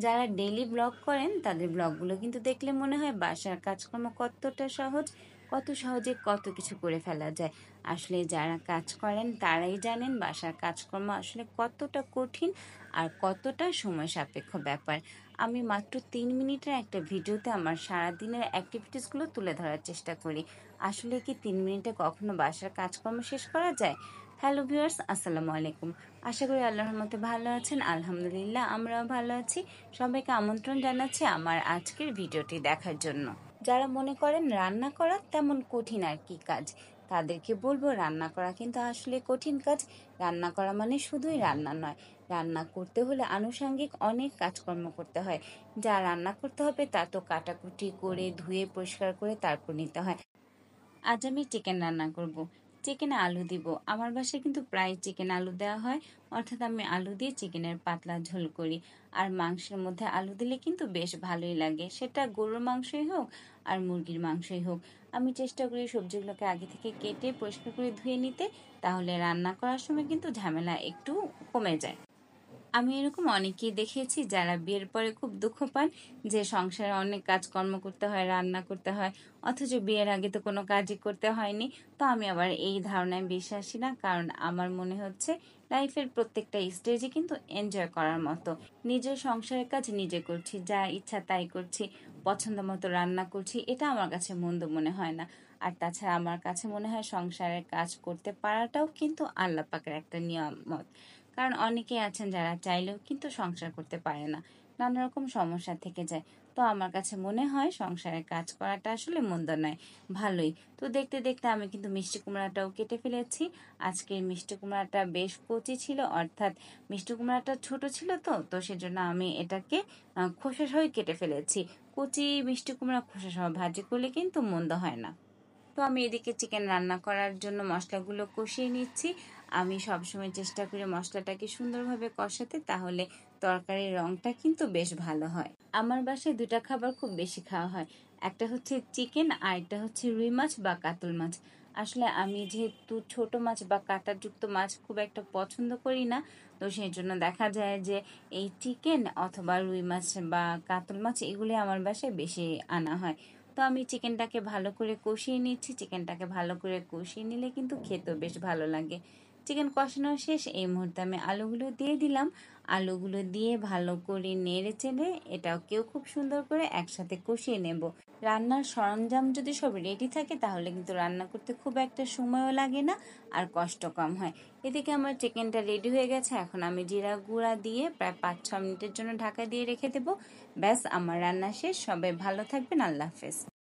যারা daily blog করেন তাদের ব্লগগুলো কিন্তু দেখলে মনে হয় বাসার কাজকর্ম কতটা সহজ, কত সহজে কত কিছু করে ফেলা যায়। আসলে যারা কাজ করেন তারাই জানেন বাসার কাজকর্ম আসলে কতটা কঠিন আর কতটা সময় সাপেক্ষ ব্যাপার। আমি মাত্র 3 মিনিটের একটা ভিডিওতে আমার সারাদিনের অ্যাক্টিভিটিসগুলো তুলে ধরার চেষ্টা করি। আসলে কি 3 মিনিটে কখনো বাসার কাজকর্ম শেষ করা যায়? হ্যালো ভিউয়ার্স, আসসালামু আলাইকুম। আশা করি আল্লাহর রহমতে ভালো আছেন। আলহামদুলিল্লাহ আমরাও ভালো আছি। সবাইকে আমন্ত্রণ জানাচ্ছি আমার আজকের ভিডিওটি দেখার জন্য। যারা মনে করেন রান্না করা তেমন কঠিন আর কি কাজ, তাদেরকে বলবো রান্না করা কিন্তু আসলে কঠিন কাজ। রান্না করা মানে শুধুই রান্না নয়, রান্না করতে হলে আনুষঙ্গিক অনেক কাজকর্ম করতে হয়। যা রান্না করতে হবে তা তো কাটাকুটি করে ধুয়ে পরিষ্কার করে তারপর নিতে হয়। আজ আমি চিকেন রান্না করব। চিকেনে আলু দিব। আমার বাসায় কিন্তু প্রায় চিকেন আলু দেওয়া হয়, অর্থাৎ আমি আলু দিয়ে চিকেনের পাতলা ঝোল করি। আর মাংসের মধ্যে আলু দিলে কিন্তু বেশ ভালোই লাগে, সেটা গরুর মাংসই হোক আর মুরগির মাংসই হোক। আমি চেষ্টা করি সবজিগুলোকে আগে থেকে কেটে পরিষ্কার করে ধুয়ে নিতে, তাহলে রান্না করার সময় কিন্তু ঝামেলা একটু কমে যায়। আমি এরকম অনেকেই দেখেছি যারা বিয়ের পরে খুব দুঃখ পান যে সংসারে অনেক কাজকর্ম করতে হয়, রান্না করতে হয়, অথচ বিয়ের আগে তো কোনো কাজই করতে হয়নি। তো আমি আবার এই ধারণায় বিশ্বাসী না, কারণ আমার মনে হচ্ছে লাইফের প্রত্যেকটা স্টেজে কিন্তু এনজয় করার মতো। নিজের সংসারের কাজ নিজে করছি, যা ইচ্ছা তাই করছি, পছন্দ মতো রান্না করছি, এটা আমার কাছে মন্দ মনে হয় না। আর তাছাড়া আমার কাছে মনে হয় সংসারের কাজ করতে পারাটাও কিন্তু আল্লাহ পাকের একটা নিয়ামত। কারণ অনেকেই আছেন যারা চাইলেও কিন্তু সংসার করতে পারে না, নানা রকম সমস্যা থেকে যায়। তো আমার কাছে মনে হয় সংসারের কাজ করাটা আসলে মন্দ নয়, ভালোই। তো দেখতে দেখতে আমি কিন্তু মিষ্টি কুমড়াটাও কেটে ফেলেছি। আজকের মিষ্টি কুমড়াটা বেশ কচি ছিল, অর্থাৎ মিষ্টি কুমড়াটা ছোট ছিল, তো সেজন্য আমি এটাকে খোসা সহ কেটে ফেলেছি। কচি মিষ্টি কুমড়া খোসা সহ ভাজি করলে কিন্তু মন্দ হয় না। তো আমি এদিকে চিকেন রান্না করার জন্য মশলাগুলো কষিয়ে নিচ্ছি। আমি সবসময় চেষ্টা করি মশলাটাকে সুন্দরভাবে কষাতে, তাহলে তরকারির রংটা কিন্তু বেশ ভালো হয়। আমার বাসায় দুটা খাবার খুব বেশি খাওয়া হয়, একটা হচ্ছে চিকেন আর একটা হচ্ছে রুই মাছ বা কাতল মাছ। আসলে আমি যেহেতু ছোট মাছ বা কাঁটাযুক্ত মাছ খুব একটা পছন্দ করি না, তো সেই জন্য দেখা যায় যে এই চিকেন অথবা রুই মাছ বা কাতল মাছ এগুলি আমার বাসায় বেশি আনা হয়। তো আমি চিকেনটাকে ভালো করে কষিয়ে নিচ্ছি। চিকেনটাকে ভালো করে কষিয়ে নিলে কিন্তু খেতেও বেশ ভালো লাগে। চিকেন কষানো শেষ, এই মুহূর্তে আমি আলুগুলো দিয়ে দিলাম। আলুগুলো দিয়ে ভালো করে নেড়ে চেড়ে এটাকেও খুব সুন্দর করে একসাথে কষিয়ে নেব। রান্নার সরঞ্জাম যদি সব রেডি থাকে তাহলে কিন্তু রান্না করতে খুব একটা সময়ও লাগে না, আর কষ্ট কম হয়। এদিকে আমার চিকেনটা রেডি হয়ে গেছে। এখন আমি জিরা গুঁড়া দিয়ে প্রায় 5-6 মিনিটের জন্য ঢাকা দিয়ে রেখে দেবো। ব্যাস, আমার রান্না শেষ। সবাই ভালো থাকবেন। আল্লাহ হাফেজ।